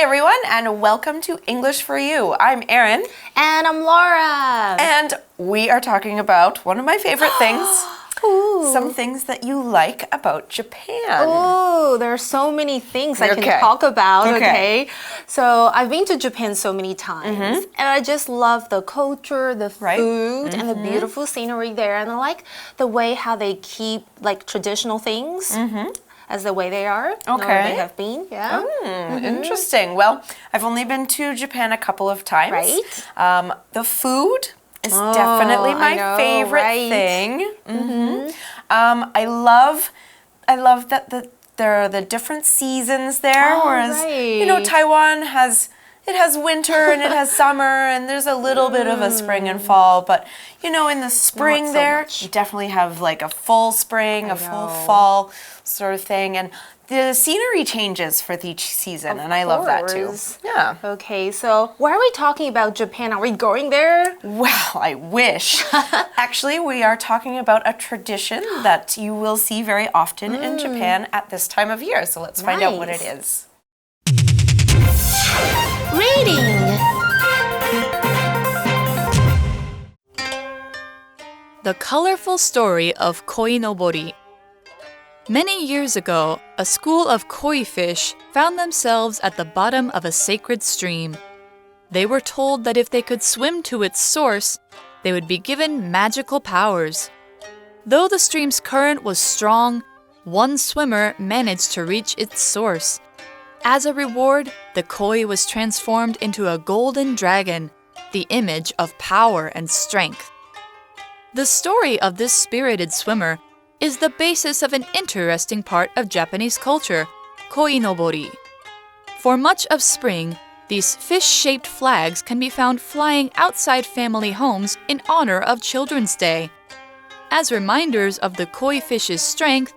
everyone, and welcome to English for You. I'm Erin. And I'm Laura. And we are talking about one of my favorite things. Ooh. Some things that you like about Japan. Oh, there are so many things I can talk about, okay? So I've been to Japan so many times, and I just love the culture, the food, and the beautiful scenery there. And I like the way how they keep like traditional things. As the way they are, or they have been, Interesting. Well, I've only been to Japan a couple of times. Right. The food is definitely my favorite thing. I love that there are the different seasons there, whereas you know Taiwan has winter and it has summer and there's a little bit of a spring and fall, but you know in the spring there you definitely have like a full spring, a full fall sort of thing, and the scenery changes for each season, and I love that too. Yeah. Okay, so why are we talking about Japan? Are we going there? Well, I wish. Actually, we are talking about a tradition that you will see very often in Japan at this time of year. So let's find out what it is. Reading. The Colorful Story of Koinobori. Many years ago, a school of koi fish found themselves at the bottom of a sacred stream. They were told that if they could swim to its source, they would be given magical powers. Though the stream's current was strong, one swimmer managed to reach its source. As a reward, the koi was transformed into a golden dragon, the image of power and strength. The story of this spirited swimmer is the basis of an interesting part of Japanese culture, koinobori. For much of spring, these fish-shaped flags can be found flying outside family homes in honor of Children's Day. As reminders of the koi fish's strength,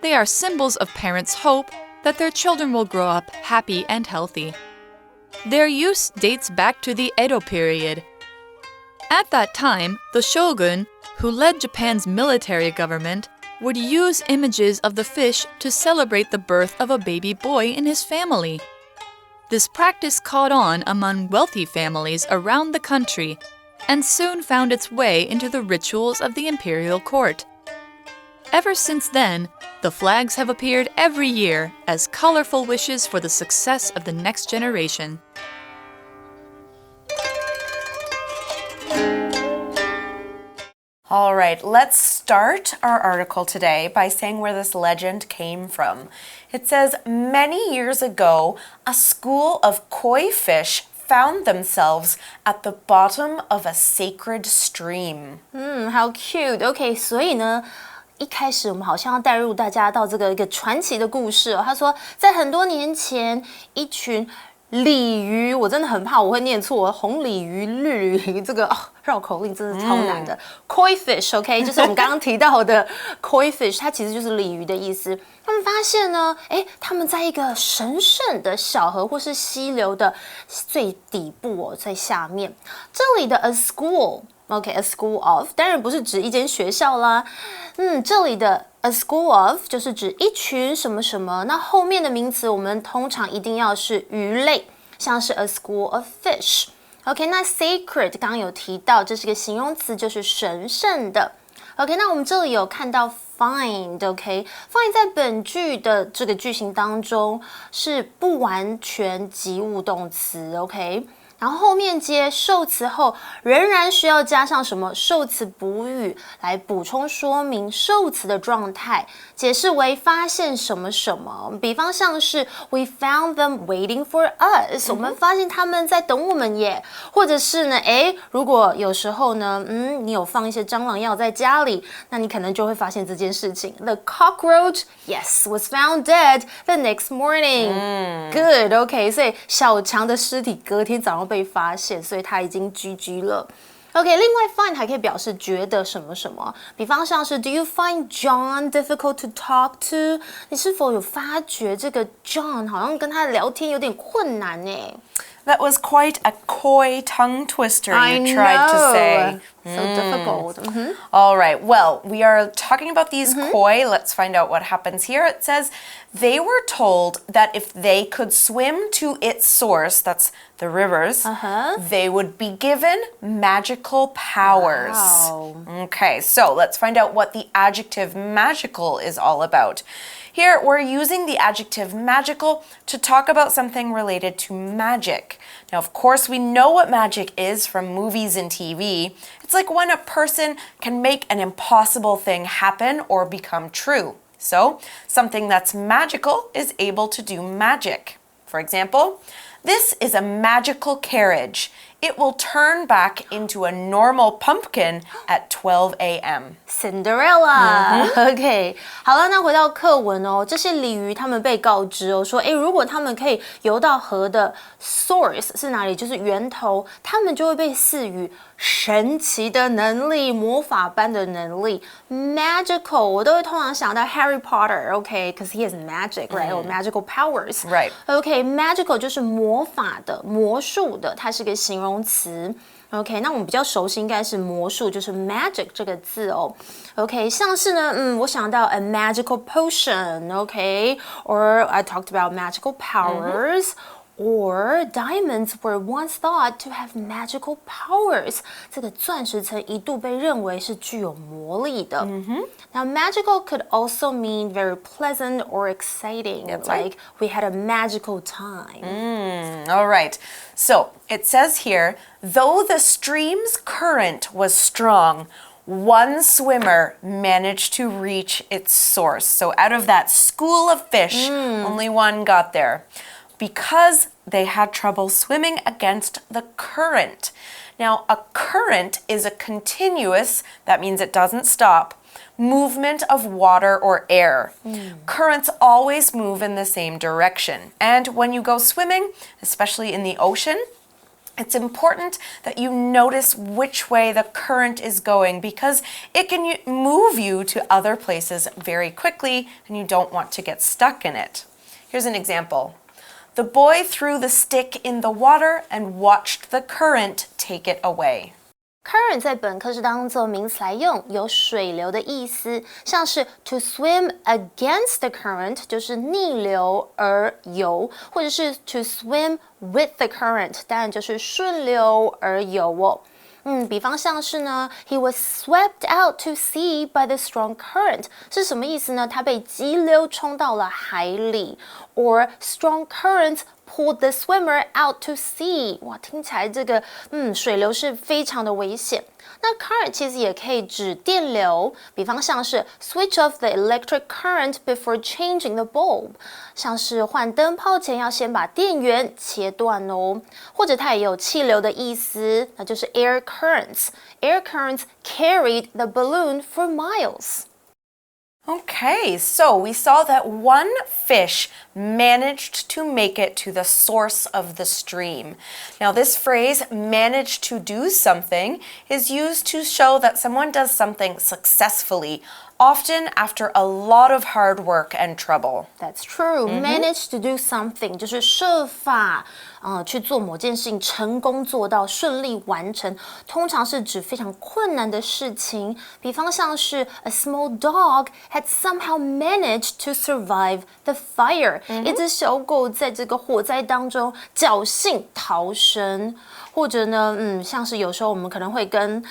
they are symbols of parents' hope that their children will grow up happy and healthy. Their use dates back to the Edo period. At that time, the shogun, who led Japan's military government, would use images of the fish to celebrate the birth of a baby boy in his family. This practice caught on among wealthy families around the country and soon found its way into the rituals of the imperial court. Ever since then, the flags have appeared every year as colorful wishes for the success of the next generation. All right, let's start our article today by saying where this legend came from. It says, many years ago, a school of koi fish found themselves at the bottom of a sacred stream. How cute. Okay, 所以呢一开始我们好像要带入大家到这个一个传奇的故事哦。他说，在很多年前，一群鲤鱼，我真的很怕我会念错，红鲤鱼、绿鲤鱼，这个绕口令真的超难的。Koi fish，OK， 就是我们刚刚提到的 koi fish， 它其实就是鲤鱼的意思。他们发现呢，他们在一个神圣的小河或是溪流的最底部哦，在下面。这里的 a school。OK, a school of 当然不是指一间学校啦，这里的 a school of 就是指一群什么什么，那后面的名词我们通常一定要是鱼类，像是 a school of fish。OK, 那 sacred 刚刚有提到，这是个形容词，就是神圣的。OK, 那我们这里有看到 find，OK，find 在本句的这个句型当中是不完全及物动词 ，OK。然后后面接受词后，仍然需要加上什么受词补语来补充说明受词的状态，解释为发现什么什么。比方像是 We found them waiting for us，我们发现他们在等我们耶。或者是呢，如果有时候呢，你有放一些蟑螂药在家里，那你可能就会发现这件事情。The cockroach, yes, was found dead the next morning. Good, OK， 所以小强的尸体隔天早上被发现，所以他已经 GG 了。OK， 另外 find 还可以表示觉得什么什么，比方像是 Do you find John difficult to talk to？ 你是否有发觉这个 John 好像跟他聊天有点困难呢 That was quite a coy tongue twister you tried to say. So difficult. All right, well, we are talking about these koi. Let's find out what happens here. It says they were told that if they could swim to its source, that's the rivers, they would be given magical powers. Wow. Okay, so let's find out what the adjective magical is all about. Here, we're using the adjective magical to talk about something related to magic. Now, of course, we know what magic is from movies and TV. It's like when a person can make an impossible thing happen or become true. So, something that's magical is able to do magic. For example, this is a magical carriage. It will turn back into a normal pumpkin at 12 a.m. Cinderella. OK， 好了，那回到课文哦，这些鲤鱼他们被告知哦，说，如果他们可以游到河的 source 是哪里，就是源头，他们就会被赐予神奇的能力，魔法般的能力 ，magical， 我都会通常想到 Harry Potter，OK，because he has magic，right，or magical powers，right？ OK，magical 就是魔法的、魔术的，它是个形容词。OK， 那我们比较熟悉应该是魔术，就是 magic 这个字哦。OK， 像是呢，我想到 a magical potion，OK，or I talked about magical powers。Or diamonds were once thought to have magical powers. 这个钻石曾一度被认为是具有魔力的。Now, magical could also mean very pleasant or exciting. That's like we had a magical time. All right. So it says here, though the stream's current was strong, one swimmer managed to reach its source. So out of that school of fish, only one got there. Because they had trouble swimming against the current. Now, a current is a continuous, that means it doesn't stop, movement of water or air. Currents always move in the same direction. And when you go swimming, especially in the ocean, it's important that you notice which way the current is going because it can move you to other places very quickly and you don't want to get stuck in it. Here's an example. The boy threw the stick in the water and watched the current take it away. Current 在本课是当作名词来用，有水流的意思，像是 to swim against the current 就是逆流而游，或者是 to swim with the current 当然就是顺流而游哦。比方像是呢 ，He was swept out to sea by the strong current 是什么意思呢？他被急流冲到了海里 ，or strong currents pulled the swimmer out to sea。哇，听起来这个水流是非常的危险。那 current 其实也可以指电流，比方像是 switch off the electric current before changing the bulb， 像是换灯泡前要先把电源切断哦。或者它也有气流的意思，那就是 air currents。Air currents carried the balloon for miles. Okay, so we saw that one fish managed to make it to the source of the stream. Now, this phrase, managed to do something, is used to show that someone does something successfully, often after a lot of hard work and trouble. That's true. Manage to do something 就是设法去做某件事情，成功做到，顺利完成，通常是指非常困难的事情。比方像是 a small dog had somehow managed to survive the fire. 一只小狗在这个火灾当中侥幸逃生。或者呢，像是有时候我们可能会跟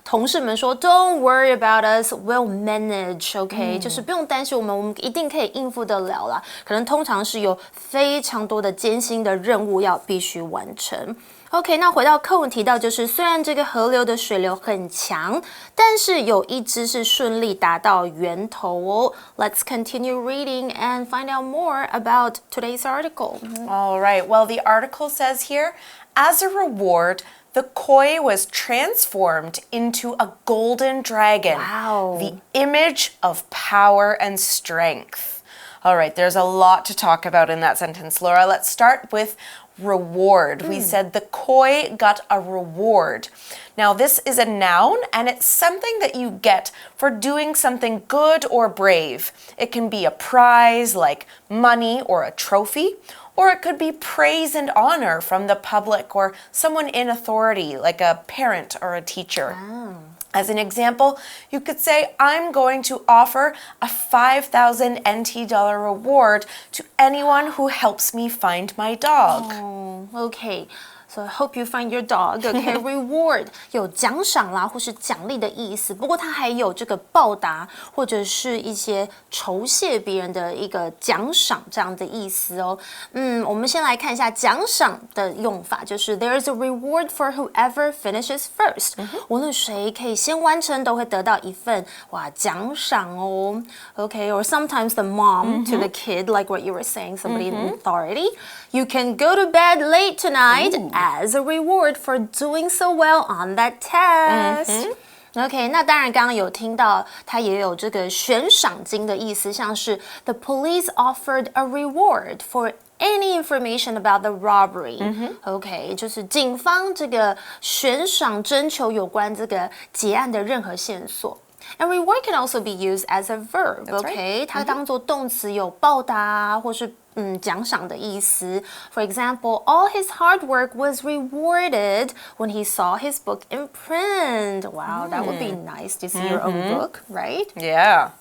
同事们说 ，Don't worry about us, we'll manage, OK，就是不用担心我们一定可以应付得了啦。可能通常是有非常多的艰辛的任务要必须完成。OK， 那回到课文提到，就是虽然这个河流的水流很强，但是有一只是顺利达到源头哦。Let's continue reading and find out more about today's article. All right, well, the article says here, as a reward, the koi was transformed into a golden dragon, Wow. the image of power and strength. All right, there's a lot to talk about in that sentence, Laura. Let's start with reward. We said the koi got a reward. Now, this is a noun, and it's something that you get for doing something good or brave. It can be a prize like money or a trophy, Or it could be praise and honor from the public or someone in authority, like a parent or a teacher. As an example, you could say, I'm going to offer a 5,000 NT dollar reward to anyone who helps me find my dog. Oh, okay. So I hope you find your dog. Okay, reward 有奖赏啦，或是奖励的意思。不过它还有这个报答，或者是一些酬谢别人的一个奖赏这样的意思哦。我们先来看一下奖赏的用法，就是 There's a reward for whoever finishes first。无论谁可以先完成，都会得到一份奖赏哦。Okay, or sometimes the mom to the kid, like what you were saying, somebody in authority. You can go to bed late tonight as a reward for doing so well on that test. OK， 那当然刚刚有听到它也有这个悬赏金的意思，像是 The police offered a reward for any information about the robbery. OK， 就是警方这个悬赏征求有关这个劫案的任何线索。And reward can also be used as a verb. OK， 它当作动词有报答或是奖赏的意思。For example, all his hard work was rewarded when he saw his book in print. Wow, that would be nice to see your own book, right? Yeah.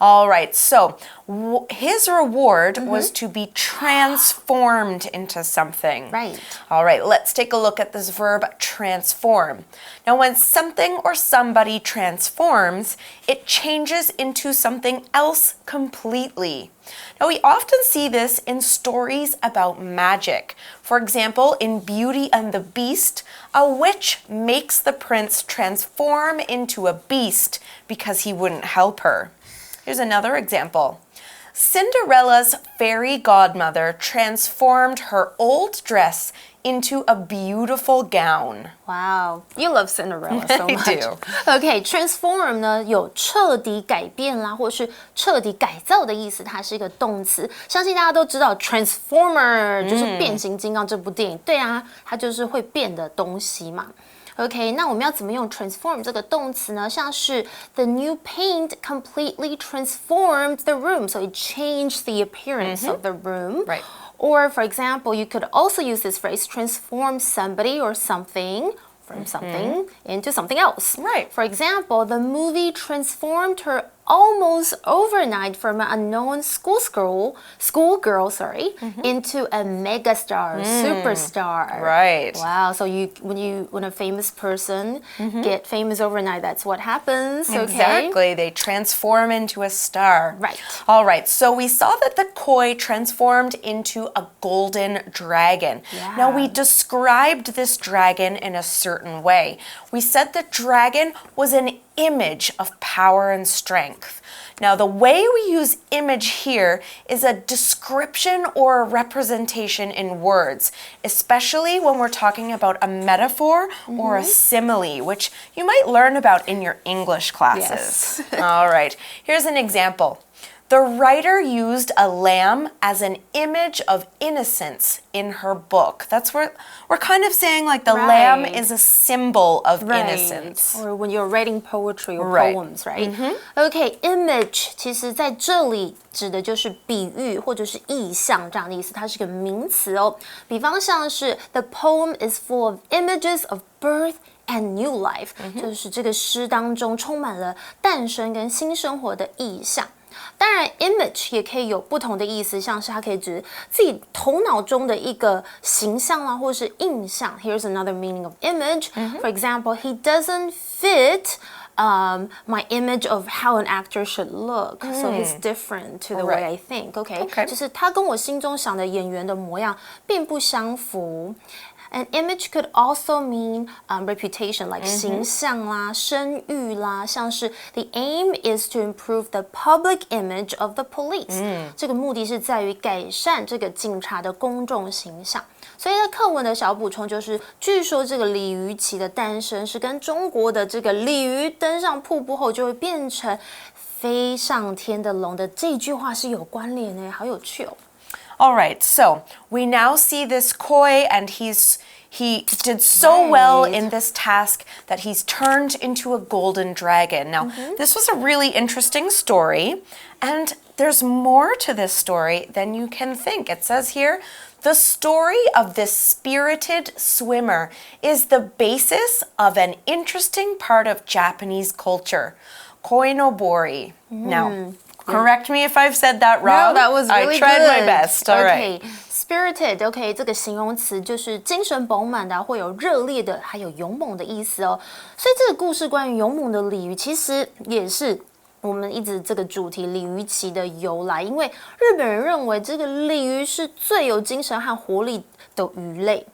All right, so his reward was to be transformed into something. Right. All right, let's take a look at this verb transform. Now, when something or somebody transforms, it changes into something else completely. Now, we often see this in stories about magic. For example, in Beauty and the Beast, a witch makes the prince transform into a beast because he wouldn't help her. Here's another example. Cinderella's fairy godmother transformed her old dress into a beautiful gown. Wow, you love Cinderella so much. I do. Okay, transform 呢有彻底改变啦，或是彻底改造的意思，它是一个动词。相信大家都知道 Transformer 就是变形金刚这部电影，对啊，它就是会变的东西嘛。OK， 那我们要怎么用 transform 这个动词呢？像是 the new paint completely transformed the room, so it changed the appearance of the room. Right. Or, for example, you could also use this phrase, transform somebody or something from something into something else. Right. For example, the movie transformed her almost overnight from an unknown schoolgirl, into a megastar, superstar. Right. Wow. So when a famous person get famous overnight, that's what happens. Okay? Exactly. They transform into a star. Right. All right. So we saw that the koi transformed into a golden dragon. Yeah. Now, we described this dragon in a certain way. We said the dragon was an image of power and strength. Now, the way we use image here is a description or a representation in words, especially when we're talking about a metaphor or a simile, which you might learn about in your English classes. Yes. All right, here's an example. The writer used a lamb as an image of innocence in her book. That's where we're kind of saying like the lamb is a symbol of innocence. Or when you're writing poetry or poems, right? Okay, image 其实在这里指的就是比喻或者是意象这样的意思，它是个名词哦。比方像是 The poem is full of images of birth and new life，就是这个诗当中充满了诞生跟新生活的意象。当然 image 也可以有不同的意思，像是它可以指自己头脑中的一个形象啦，或是印象。Here's another meaning of image. For example, he doesn't fit my image of how an actor should look. So he's different to the way I think. Okay. 就是他跟我心中想的演员的模样并不相符。An image could also mean reputation, like 形象啦、声誉啦，像是 the aim is to improve the public image of the police。这个目的是在于改善这个警察的公众形象。所以在课文的小补充就是，据说这个鲤鱼旗的诞生是跟中国的这个鲤鱼登上瀑布后就会变成飞上天的龙的这句话是有关联的，好有趣哦。All right, so we now see this koi, and he did so well in this task that he's turned into a golden dragon. Now, this was a really interesting story, and there's more to this story than you can think. It says here, The story of this spirited swimmer is the basis of an interesting part of Japanese culture, koinobori. Now, correct me if I've said that wrong. No, that was really I tried good. my best. All right. Spirited, OK， 这个形容词就是精神饱满的，会有热烈的，还有勇猛的意思哦。所以这个故事关于勇猛的鲤鱼，其实也是我们一直这个主题鲤鱼旗的由来。因为日本人认为这个鲤鱼是最有精神和活力的鱼类。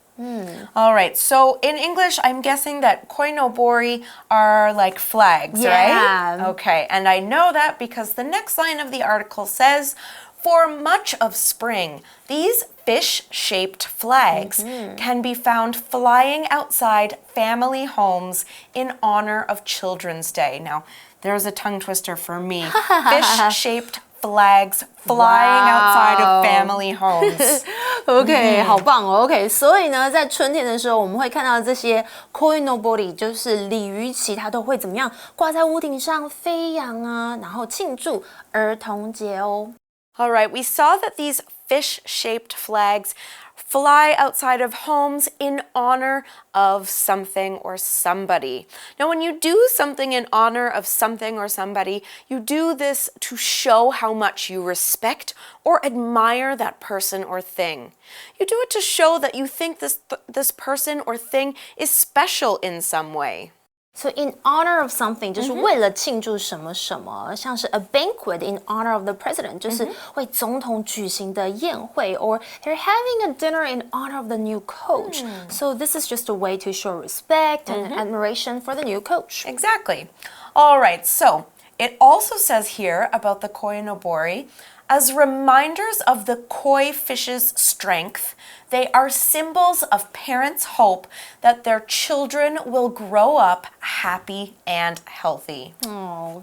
All right, so in English, I'm guessing that koinobori are like flags, right? Okay, and I know that because the next line of the article says, for much of spring, these fish-shaped flags can be found flying outside family homes in honor of Children's Day. Now, there's a tongue twister for me. Fish-shaped flags flying outside of family homes. OK， 好棒哦。OK， 所以呢，在春天的时候，我们会看到这些 koinobori， 就是鲤鱼旗，它都会怎么样挂在屋顶上飞扬啊，然后庆祝儿童节哦。All right, we saw that these fish-shaped flags fly outside of homes in honor of something or somebody. Now, when you do something in honor of something or somebody, you do this to show how much you respect or admire that person or thing. You do it to show that you think this person or thing is special in some way. So in honor of something 就是为了庆祝什么什么，像是 a banquet in honor of the president 就是为总统举行的宴会 or they're having a dinner in honor of the new coach. So this is just a way to show respect and admiration for the new coach. Exactly. All right, so it also says here about the koinobori, as reminders of the koi fish's strength, they are symbols of parents' hope that their children will grow up happy and healthy.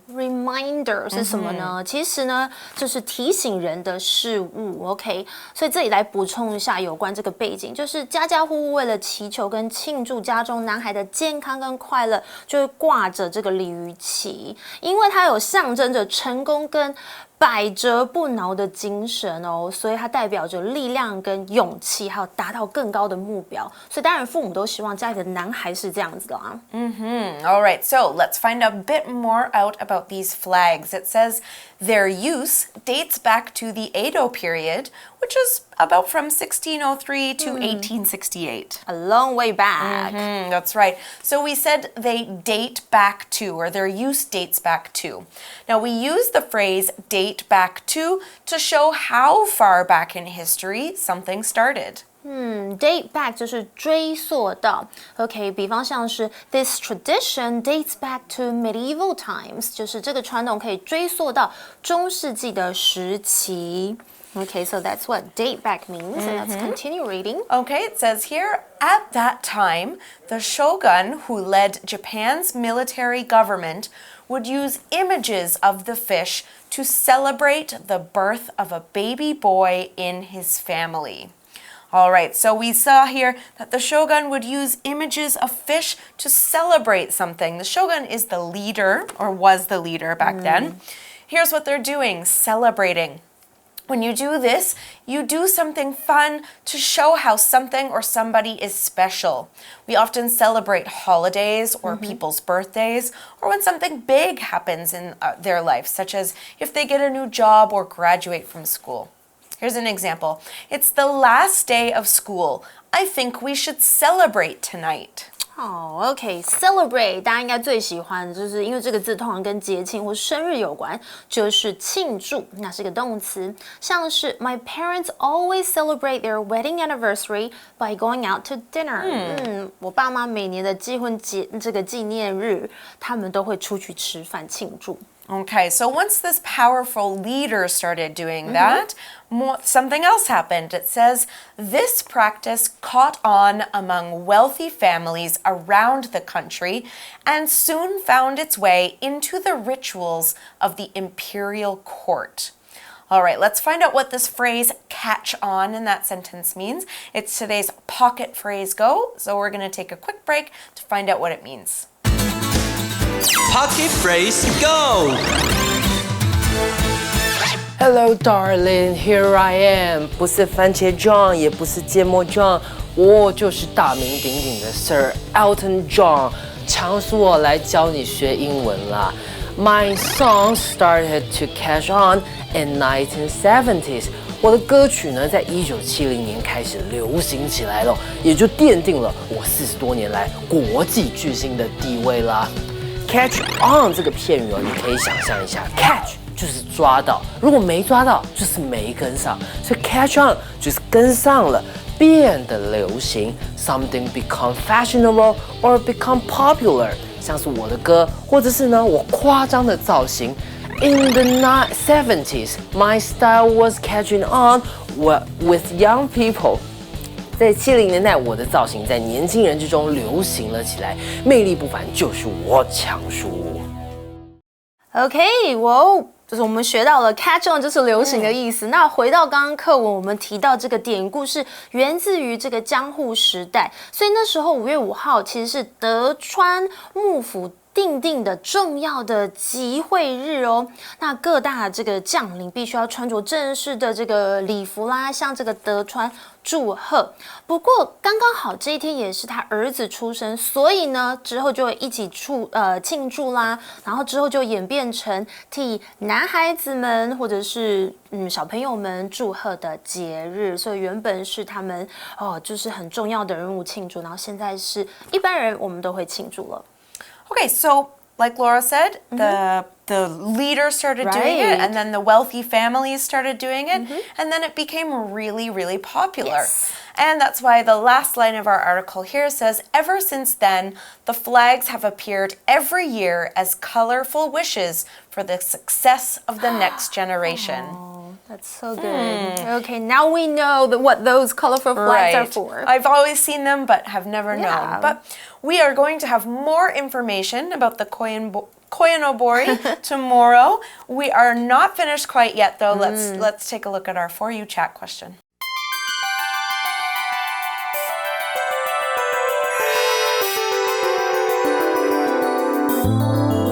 Reminder 是什么呢？其实呢，就是提醒人的事物。OK， 所以这里来补充一下有关这个背景，就是家家户户为了祈求跟庆祝家中男孩的健康跟快乐，就会挂着这个鲤鱼旗，因为它有象征着成功跟百折不挠的精神哦，所以它代表着力量跟勇气，还有达到更高的目标。所以当然父母都希望家里的男孩是这样子的啊。All right, so let's find a bit more out about these flags. It says their use dates back to the Edo period, which is about from 1603 to 1868. A long way back. That's right. So we said they date back to, or their use dates back to. Now we use the phrase date back to show how far back in history something started. Date back 就是追溯到 ，OK， 比方像是 This tradition dates back to medieval times， 就是这个传统可以追溯到中世纪的时期。Okay, so that's what date back means, and let's continue reading. Okay, it says here, at that time, the shogun who led Japan's military government would use images of the fish to celebrate the birth of a baby boy in his family. All right, so we saw here that the shogun would use images of fish to celebrate something. The shogun is the leader, or was the leader back then. Here's what they're doing, celebrating. When you do this, you do something fun to show how something or somebody is special. We often celebrate holidays or people's birthdays, or when something big happens in their life, such as if they get a new job or graduate from school. Here's an example. It's the last day of school. I think we should celebrate tonight. OK, celebrate 大家应该最喜欢，就是因为这个字通常跟节庆或生日有关，就是庆祝，那是个动词，像是 My parents always celebrate their wedding anniversary by going out to dinner. 我爸妈每年的结婚节这个纪念日，他们都会出去吃饭庆祝。Okay, so once this powerful leader started doing that, something else happened. It says this practice caught on among wealthy families around the country and soon found its way into the rituals of the imperial court. All right, let's find out what this phrase catch on in that sentence means. It's today's pocket phrase go, so we're going to take a quick break to find out what it means. Pocket phrase go! Hello, darling, here I am. 不是番茄 John， 也不是芥末 John， 我就是大名鼎鼎的 Sir Elton John， 强叔我来教你学英文啦。My song started to catch on in 1970s。我的歌曲呢，在1970年开始流行起来了，也就奠定了我40多年来国际巨星的地位啦。Catch on 这个片语哦，你可以想象一下 ，catch 就是抓到，如果没抓到就是没跟上，所以 catch on 就是跟上了，变得流行 ，something become fashionable or become popular， 像是我的歌，或者是呢我夸张的造型。In the 70s, my style was catching on with young people. 在70年代，我的造型在年轻人之中流行了起来，魅力不凡，就是我强叔。OK， 哇，就是我们学到了 catch on 就是流行的意思。那回到刚刚课文，我们提到这个典故是源自于这个江户时代，所以那时候5月5号其实是德川幕府定的重要的集会日哦，那各大这个将领必须要穿着正式的这个礼服啦，向这个德川祝贺。不过刚刚好这一天也是他儿子出生，所以呢之后就一起庆祝啦，然后之后就演变成替男孩子们或者是小朋友们祝贺的节日。所以原本是他们就是很重要的人物庆祝，然后现在是一般人我们都会庆祝了。Okay, so like Laura said, the leaders started doing it, and then the wealthy families started doing it, and then it became really, really popular. Yes. And that's why the last line of our article here says, ever since then, the flags have appeared every year as colorful wishes for the success of the next generation. That's so good. Okay, now we know what those colorful flags are for. I've always seen them, but have never known. But we are going to have more information about the Koinobori tomorrow. We are not finished quite yet, though. Let's take a look at our For You chat question.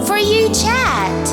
For You chat.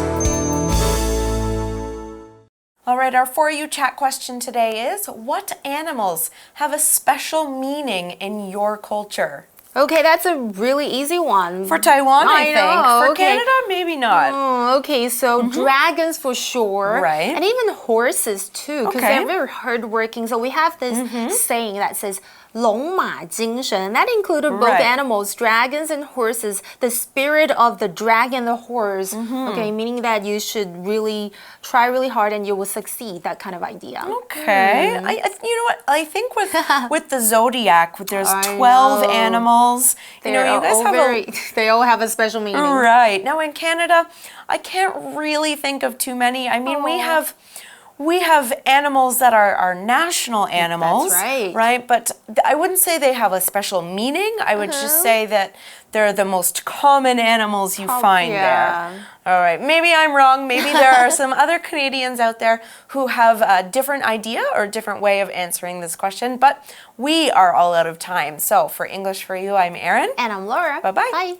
All right, our For You chat question today is, what animals have a special meaning in your culture? Okay, that's a really easy one. For Taiwan, I think. know, For okay. Canada, maybe not. Okay, so dragons for sure. Right. And even horses too, because Okay. they're very hardworking. So we have this saying that says 龙马精神. And that included both Right. animals, dragons and horses. The spirit of the dragon, the horse. Okay, meaning that you should really try really hard and you will succeed. That kind of idea. Okay. You know what? I think with the zodiac, there's I 12 know. animals. You know, you guys have they all have a special meaning. Right. Now in Canada, I can't really think of too many. I mean, we have animals that are national animals. That's right. Right? But I wouldn't say they have a special meaning. I would just say that they're the most common animals you find there. All right. Maybe I'm wrong. Maybe there are some other Canadians out there who have a different idea or a different way of answering this question. But we are all out of time. So for English for You, I'm Erin. And I'm Laura. Bye-bye. Bye.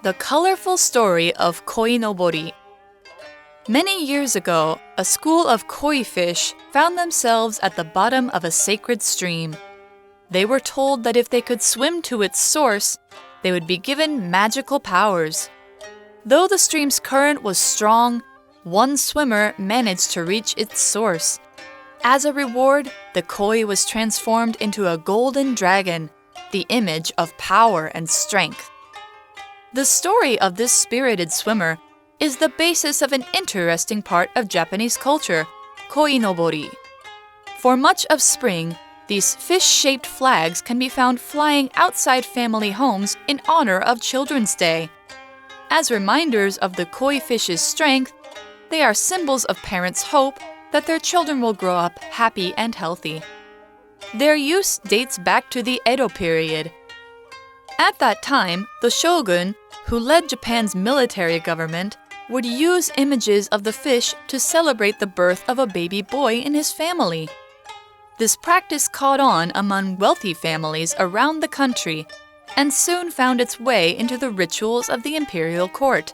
The colorful story of Koinobori. Many years ago, a school of koi fish found themselves at the bottom of a sacred stream. They were told that if they could swim to its source, they would be given magical powers. Though the stream's current was strong, one swimmer managed to reach its source. As a reward, the koi was transformed into a golden dragon, the image of power and strength. The story of this spirited swimmer is the basis of an interesting part of Japanese culture, koinobori. For much of spring, these fish-shaped flags can be found flying outside family homes in honor of Children's Day. As reminders of the koi fish's strength, they are symbols of parents' hope that their children will grow up happy and healthy. Their use dates back to the Edo period. At that time, the shogun, who led Japan's military government, would use images of the fish to celebrate the birth of a baby boy in his family. This practice caught on among wealthy families around the country and soon found its way into the rituals of the imperial court.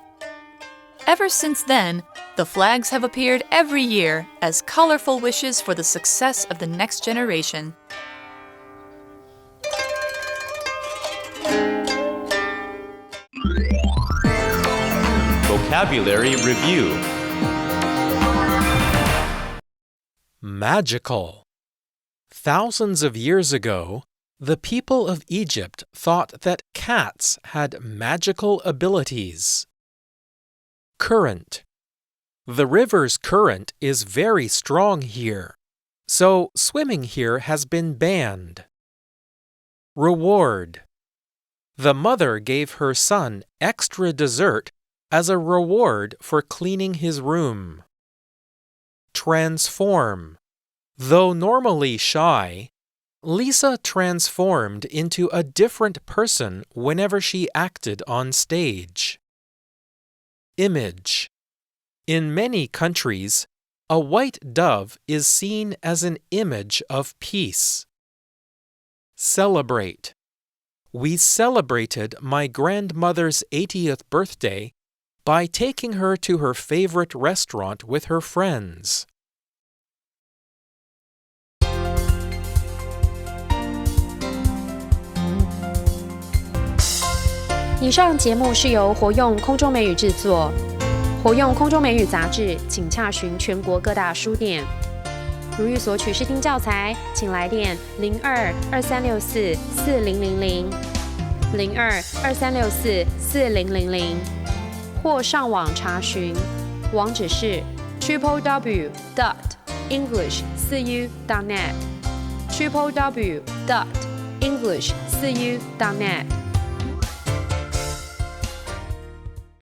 Ever since then, the flags have appeared every year as colorful wishes for the success of the next generation. Vocabulary Review. Magical. Thousands of years ago, the people of Egypt thought that cats had magical abilities. Current. The river's current is very strong here, so swimming here has been banned. Reward. The mother gave her son extra dessert as a reward for cleaning his room. Transform. Though normally shy, Lisa transformed into a different person whenever she acted on stage. Image. In many countries, a white dove is seen as an image of peace. Celebrate. We celebrated my grandmother's 80th birthday by taking her to her favorite restaurant with her friends. 以上节目是由活用空中美语制作，活用空中美语杂志，请洽询全国各大书店。如欲索取试听教材，请来电02-2364-4000 02-2364-4000，或上网查询，网址是 www.english4u.net www.english4u.net